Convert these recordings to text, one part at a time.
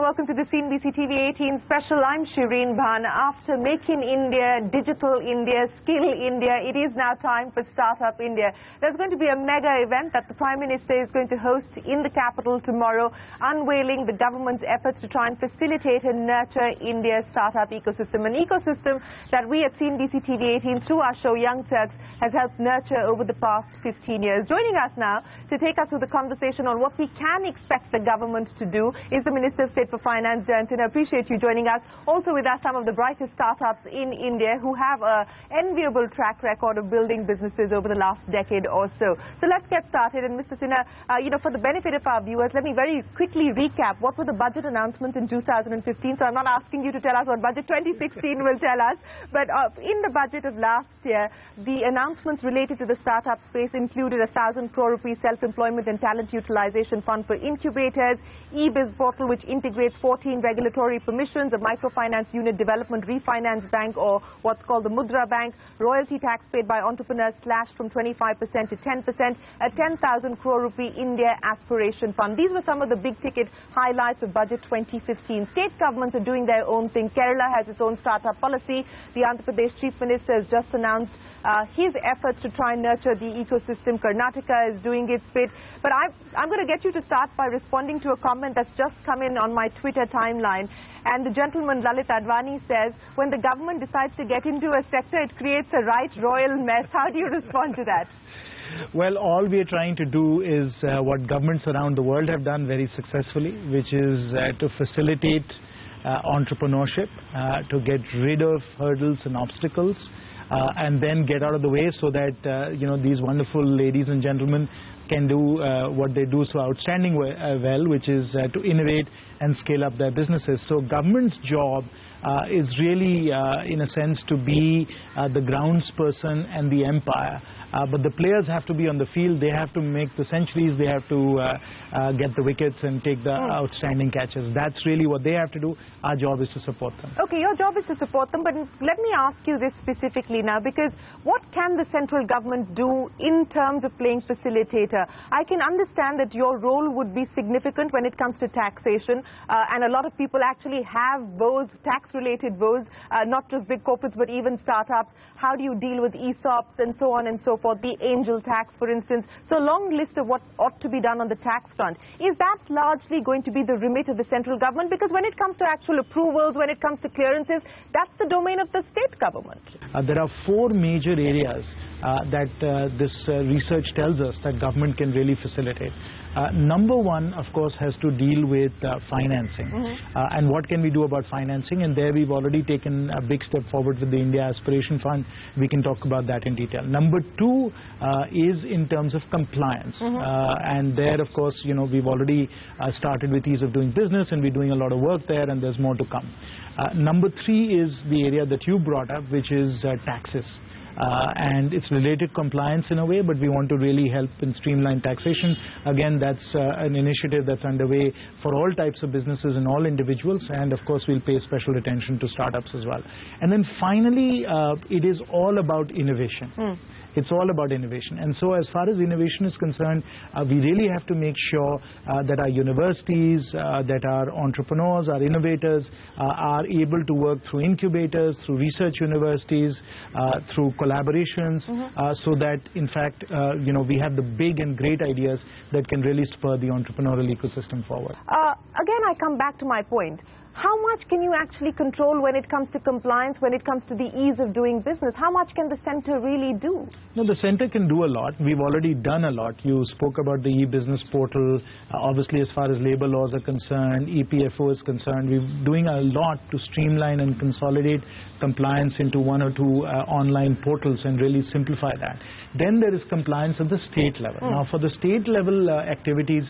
welcome to the CNBC TV 18 special. I'm Shereen, Bhan. After Make in India, Digital India, Skill India, it is now time for Startup India. There's going to be a mega event that the Prime Minister is going to host in the capital tomorrow, unveiling the government's efforts to try and facilitate and nurture India's startup ecosystem. An ecosystem that we at CNBC TV 18 through our show Young Turks has helped nurture over the past 15 years. Joining us now to take us through the conversation on what we can expect the government to do is the Minister of State for Finance, Jayant Sinha. I appreciate you joining us. Also with us, some of the brightest startups in India who have an enviable track record of building businesses over the last decade or so. So let's get started. And Mr. Sinha, for the benefit of our viewers, let me very quickly recap what were the budget announcements in 2015. So I'm not asking you to tell us what budget 2016 will tell us. But in the budget of last year, the announcements related to the startup space included 1,000 crore rupees self-employment and talent utilization fund for incubators, e-biz portal which integrates 14 regulatory permissions, a microfinance unit development refinance bank or what's called the MUDRA bank, royalty tax paid by entrepreneurs slashed from 25% to 10%, a 10,000 crore rupee India aspiration fund. These were some of the big ticket highlights of budget 2015. State governments are doing their own thing. Kerala has its own startup policy. The Andhra Pradesh Chief Minister has just announced his efforts to try and nurture the ecosystem. Karnataka is doing its bit. But I'm going to get you to start by responding to a comment that's just come in on my Twitter timeline. And the gentleman Lalit Advani says, when the government decides to get into a sector, it creates a right royal mess. How do you respond to that? Well, all we are trying to do is what governments around the world have done very successfully, which is to facilitate entrepreneurship, to get rid of hurdles and obstacles, and then get out of the way so that, these wonderful ladies and gentlemen can do what they do so outstanding well, which is to innovate and scale up their businesses. So government's job is really, in a sense, to be the groundsperson and the empire. But the players have to be on the field. They have to make the centuries. They have to get the wickets and take the outstanding catches. That's really what they have to do. Our job is to support them. Okay, your job is to support them. But let me ask you this specifically now, because what can the central government do in terms of playing facilitator? I can understand that your role would be significant when it comes to taxation. And a lot of people actually have woes, tax-related woes, not just big corporates, but even startups. How do you deal with ESOPs and so on and so forth, the angel tax, for instance? So a long list of what ought to be done on the tax front. Is that largely going to be the remit of the central government? Because when it comes to actual approvals, when it comes to clearances, that's the domain of the state government. There are four major areas that this research tells us that government can really facilitate. Number one, of course, has to deal with financing. And what can we do about financing? And there we've already taken a big step forward with the India Aspiration Fund. We can talk about that in detail. Number two is in terms of compliance. And there, of course, we've already started with ease of doing business, and we're doing a lot of work there, and there's more to come. Number three is the area that you brought up, which is taxes. And it's related compliance in a way, but we want to really help in streamline taxation. Again, that's an initiative that's underway for all types of businesses and all individuals, and of course we'll pay special attention to startups as well. And then finally, it is all about innovation. It's all about innovation. And so as far as innovation is concerned, we really have to make sure that our universities, that our entrepreneurs, our innovators are able to work through incubators, through research universities, through collaborations, so that in fact we have the big and great ideas that can really spur the entrepreneurial ecosystem forward. Again, I come back to my point. How much can you actually control when it comes to compliance, when it comes to the ease of doing business? How much can the center really do? No, the center can do a lot. We've already done a lot. You spoke about the e-business portal. Obviously, as far as labor laws are concerned, EPFO is concerned, we're doing a lot to streamline and consolidate compliance into one or two online portals and really simplify that. Then there is compliance at the state level. Now, for the state level activities,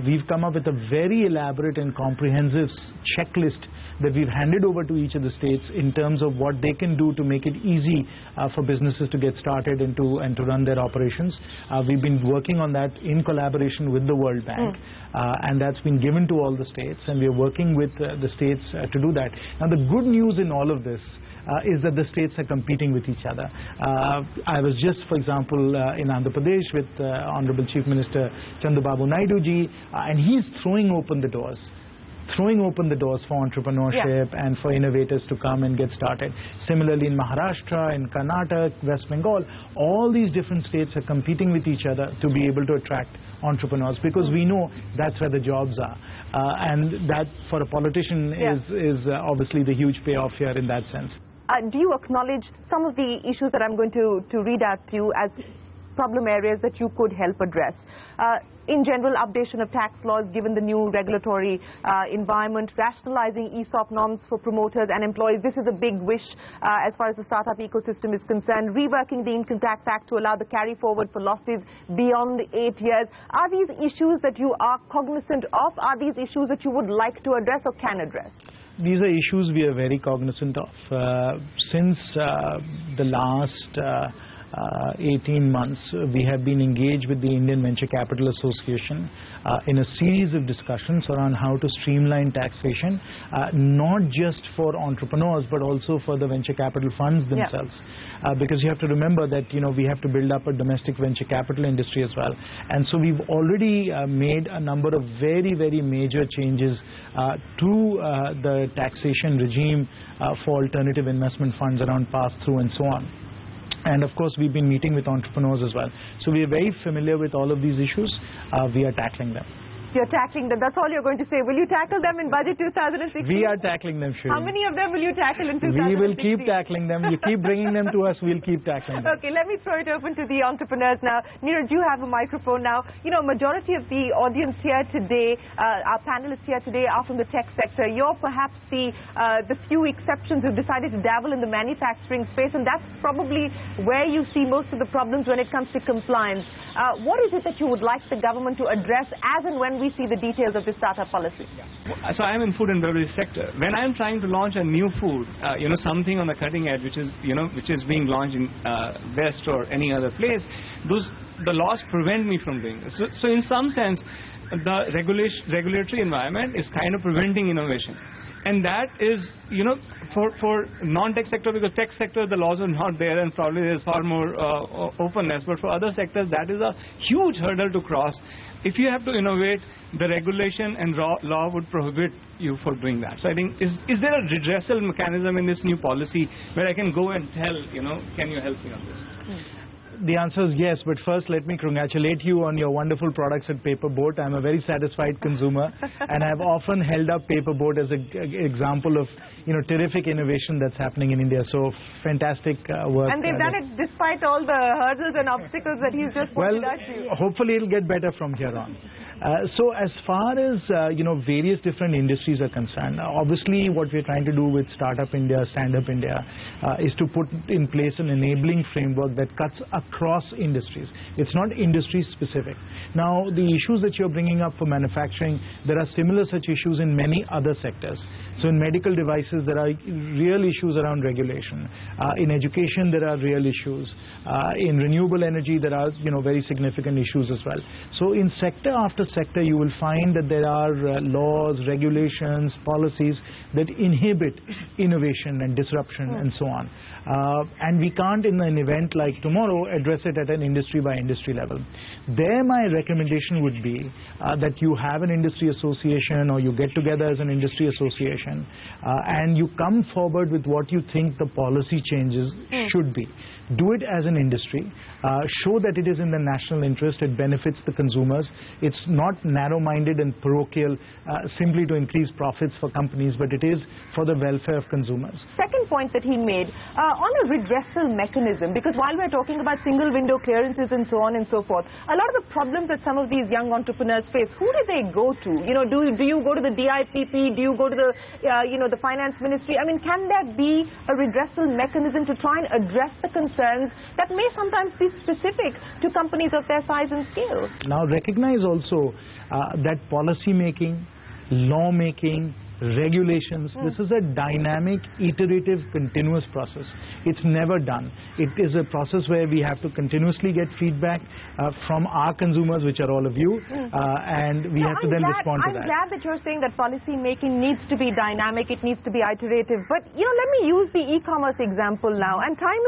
we've come up with a very elaborate and comprehensive checklist that we've handed over to each of the states in terms of what they can do to make it easy for businesses to get started and to run their operations. We've been working on that in collaboration with the World Bank, and that's been given to all the states, and we're working with the states to do that. Now, the good news in all of this is that the states are competing with each other. I was just, for example, in Andhra Pradesh with Honorable Chief Minister Chandrababu Naidu ji, and he's throwing open the doors. throwing open the doors for entrepreneurship and for innovators to come and get started. Similarly, in Maharashtra, in Karnataka, West Bengal, all these different states are competing with each other to be able to attract entrepreneurs, because we know that's where the jobs are. And that, for a politician, is obviously the huge payoff here in that sense. Do you acknowledge some of the issues that I'm going to read out to you as problem areas that you could help address? In general, updation of tax laws given the new regulatory environment, rationalizing ESOP norms for promoters and employees. This is a big wish as far as the startup ecosystem is concerned. Reworking the Income Tax Act to allow the carry forward for losses beyond 8 years. Are these issues that you are cognizant of? Are these issues that you would like to address or can address? These are issues we are very cognizant of. Since the last 18 months, we have been engaged with the Indian Venture Capital Association in a series of discussions around how to streamline taxation, not just for entrepreneurs, but also for the venture capital funds themselves. Because you have to remember that, we have to build up a domestic venture capital industry as well. And so we've already made a number of very, very major changes to the taxation regime for alternative investment funds around pass-through and so on. And of course, we've been meeting with entrepreneurs as well. So we are very familiar with all of these issues. We are tackling them. You're tackling them. That's all you're going to say. Will you tackle them in budget 2016? We are tackling them, Shereen. How many of them will you tackle in 2016? We will keep tackling them. You keep bringing them to us, we'll keep tackling them. Okay, let me throw it open to the entrepreneurs now. Neeraj, you have a microphone now. Majority of the audience here today, our panelists here today are from the tech sector. You're perhaps the few exceptions who've decided to dabble in the manufacturing space, and that's probably where you see most of the problems when it comes to compliance. What is it that you would like the government to address as and when we see the details of the startup policy? So I am in food and beverage sector. When I am trying to launch a new food, something on the cutting edge, which is being launched in West or any other place, the laws prevent me from doing this. So in some sense, the regulatory environment is kind of preventing innovation. And that is, for non-tech sector, because tech sector, the laws are not there and probably there's far more openness. But for other sectors, that is a huge hurdle to cross. If you have to innovate, the regulation and law would prohibit you for doing that. So I think, is there a redressal mechanism in this new policy where I can go and tell, can you help me on this? The answer is yes, but first let me congratulate you on your wonderful products at Paperboat. I'm a very satisfied consumer, and I've often held up Paperboat as an example of terrific innovation that's happening in India. So fantastic work. And they've done it despite all the hurdles and obstacles that he's just pointed out to you. Hopefully it'll get better from here on. So as far as various different industries are concerned, obviously what we're trying to do with Startup India, Stand Up India, is to put in place an enabling framework that cuts across industries. It's not industry specific. Now, the issues that you're bringing up for manufacturing, there are similar such issues in many other sectors. So in medical devices, there are real issues around regulation. In education, there are real issues. In renewable energy, there are very significant issues as well. So in sector after sector, you will find that there are laws, regulations, policies that inhibit innovation and disruption and so on. And we can't, in an event like tomorrow, address it at an industry by industry level. There, my recommendation would be that you have an industry association, or you get together as an industry association, and you come forward with what you think the policy changes should be. Do it as an industry. Show that it is in the national interest. It benefits the consumers. It's not narrow-minded and parochial simply to increase profits for companies, but it is for the welfare of consumers. Second point that he made, on a redressal mechanism, because while we're talking about single window clearances and so on and so forth, a lot of the problems that some of these young entrepreneurs face, who do they go to? Do you go to the DIPP? Do you go to the, the finance ministry? I mean, can there be a redressal mechanism to try and address the concerns that may sometimes be specific to companies of their size and scale? Now, recognize also that policy making, law making, regulations. This is a dynamic, iterative, continuous process. It's never done. It is a process where we have to continuously get feedback from our consumers, which are all of you, and we have to then respond to that. I'm glad that you're saying that policy making needs to be dynamic, it needs to be iterative. But, you know, let me use the e-commerce example now. And time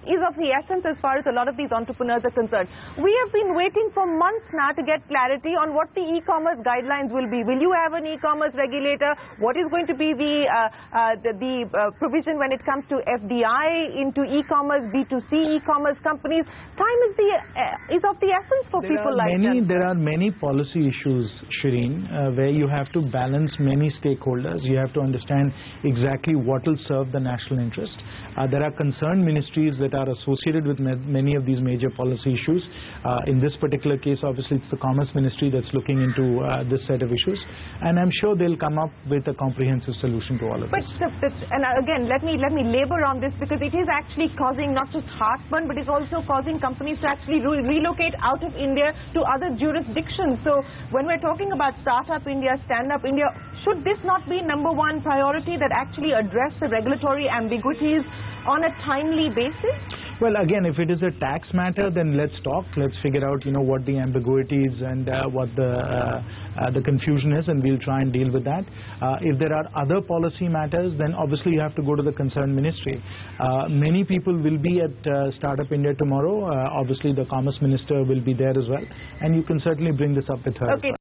is of the essence as far as a lot of these entrepreneurs are concerned. We have been waiting for months now to get clarity on what the e-commerce guidelines will be. Will you have an e-commerce regulator? What is going to be the provision when it comes to FDI into e-commerce, B2C e-commerce companies? Time is of the essence for people like them. There are many policy issues, Shereen, where you have to balance many stakeholders. You have to understand exactly what will serve the national interest. There are concerned ministries that are associated with many of these major policy issues. In this particular case, obviously, it's the Commerce Ministry that's looking into this set of issues, and I'm sure they'll come up with a comprehensive solution to all of this. And again, let me labor on this, because it is actually causing not just heartburn, but it's also causing companies to actually relocate out of India to other jurisdictions. So when we're talking about Startup India, Stand Up India, should this not be #1 priority, that actually address the regulatory ambiguities on a timely basis? Well, again, if it is a tax matter, then let's talk. Let's figure out, you know, what the ambiguities and what the confusion is, and we'll try and deal with that. If there are other policy matters, then obviously you have to go to the concerned ministry. Many people will be at Startup India tomorrow. Obviously, the Commerce Minister will be there as well, and you can certainly bring this up with her. Okay.